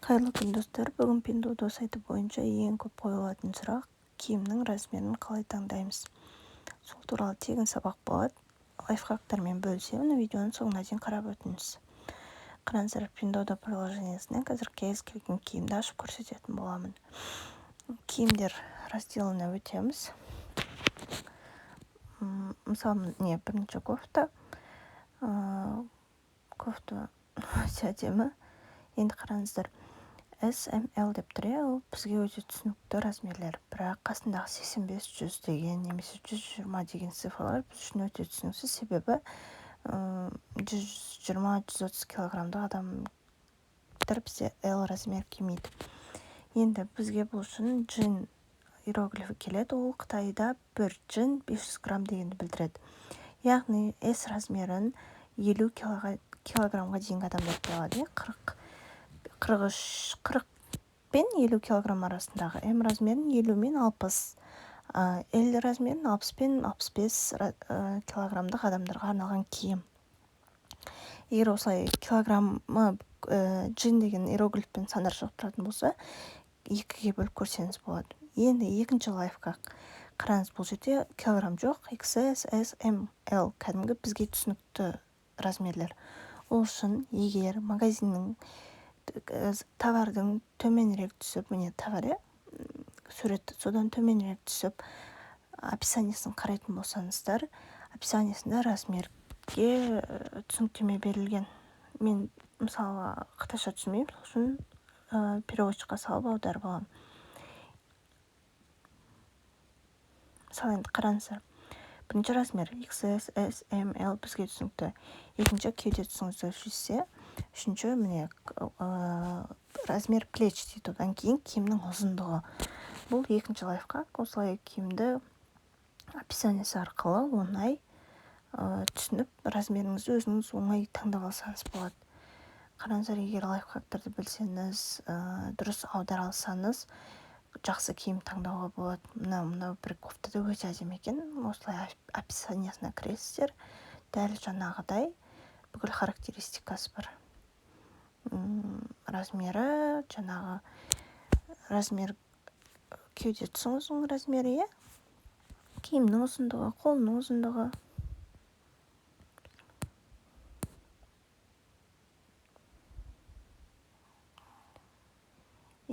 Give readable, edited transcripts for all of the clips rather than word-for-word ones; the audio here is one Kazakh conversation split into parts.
Қайырлы күн достар, бүгін Pinduoduo сайты бойынша ең көп қойылатын сұрақ киімнің размерін қалай таңдаймыз. Сол туралы тегін сабақ болады. Лайфхактармен бөлісемін, видеоның соңына дейін қарап өтіңіз. Қараңыздар, Pinduoduo приложениесінен қазір кез келген киімді ашып көрсететін боламын. Киімдер разделіне өтеміз. Мысалы, бірінші кофта. Кофта өте әдемі. Енді қараңыздар. SML деп тұр, ол бізге өте түсінікті размерлер. Бірақ қасындағы 85-100 деген немесе 120 деген цифрлар біз үшін өте түсініксіз, себебі 120-130 килограммдық адамдар бізде L размер кимейді. Енді бізге бұл үшін джин иероглифі келеді, ол Қытайда бір джин 500 грамм дегенді білдіреді. Яғни S размерін 50 килограммға дейінгі адамдар алады, 40 пен 50 килограмм арасындағы. М размерін 50 мен 60, L размерін 60 пен 65 килограммдық адамдарға арналған киім. Егер осылай килограммы джин деген иероглифпен сандар шығып тұратын болса, екіге бөліп көрсеңіз болады. Енді екінші лайфхак. Қараңыз, бұл жерде килограмм жоқ, XS, S, M, L кәдімгі бізге түсінікті размерлер. Ол үшін егер магазиннің товардың төменірек түсіп, товар суреті содан төменірек түсіп, описаниесін қарайтын болсаңыздар, описаниесінде размерге түсініктеме берілген. Мен мысалы қытайша түсінбеймін, сол үшін переводчикқа салып аударып аламын. Мысалы енді қараңыздар. Бірінші размер XS, S, M, L бізге түсінікті. Екінші кеуде тұсыңызды өлшесе, үшінші размер плеч дейді, одан кейін киімнің ұзындығы. Бұл екінші лайфхак. Осылай киімді описаниесі арқылы оңай түсініп, размеріңізді өзіңіз оңай таңдап алсаңыз болады. Қараңыздар, егер лайфхактарды білсеңіз, дұрыс аудара алсаңыз, жақсы киім таңдауға болады. Мынау бір кофтада өте әдемі екен. Осылай описаниесіне кіресіздер. Дәл жаңағыдай бүкіл характеристикасы бар. Размері, жаңағы размер кеуде тұсыңыздың размері, киімнің ұзындығы, қолының ұзындығы.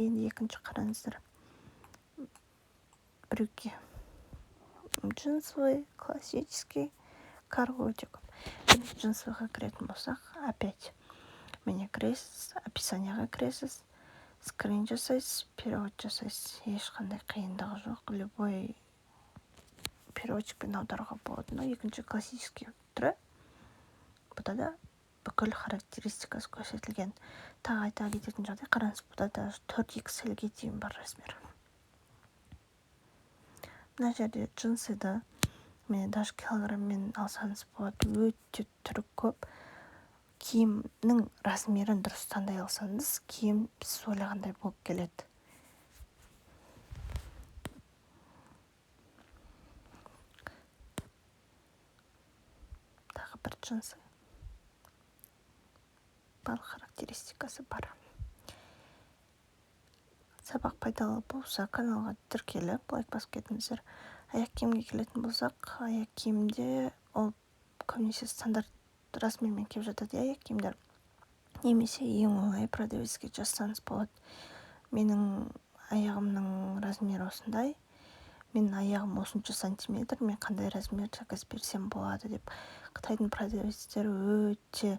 Енді екінші қараңыздар. Брюки. Джинсовый, классический, карго өте көп. Джинсовыға кіретін болсақ, опять. Міне кіресіз, описанияға кіресіз, скрин жасайсыз, перевод жасайсыз. Ешқандай қиындығы жоқ. Любой переводчикпен аударуға болады. Но екінші классический түрі. Бұда да бүкіл характеристикасы көрсетілген. Тағы айта кететін жағдай, қараңыз, бұда да 4XL-ге дейін бар размер. Мына жерде джинсыды даже килограмммен алсаңыз болады, өте түрі көп. Киімнің размерін дұрыс таңдай алсаңыз, киім сіз ойлағандай болып келеді. Тағы бір джинсы. Барлық характеристикасы бар. Сабақ пайдалы болса, каналға тіркеліп, лайк басып кетіңіздер. Аяқ киімге келетін болсақ, аяқ киімде ол көбінесе стандарт размермен келіп жатады, аяқ киімдер. Немесе ең оңай продавецке жазсаңыз болады. Менің аяғымның размері осындай. Менің аяғым осынша сантиметр, мен қандай размер заказ берсем болады деп. Қытайдың продавецтері өте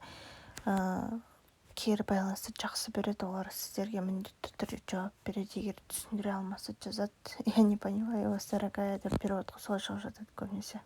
кері байланысты жақсы береді, олар сіздерге міндетті түрде жауап береді. Егер түсіндіре алмаса жазады, я не понимаю вас, дорогая, деп переводқа солай шығып жатады көбінесе.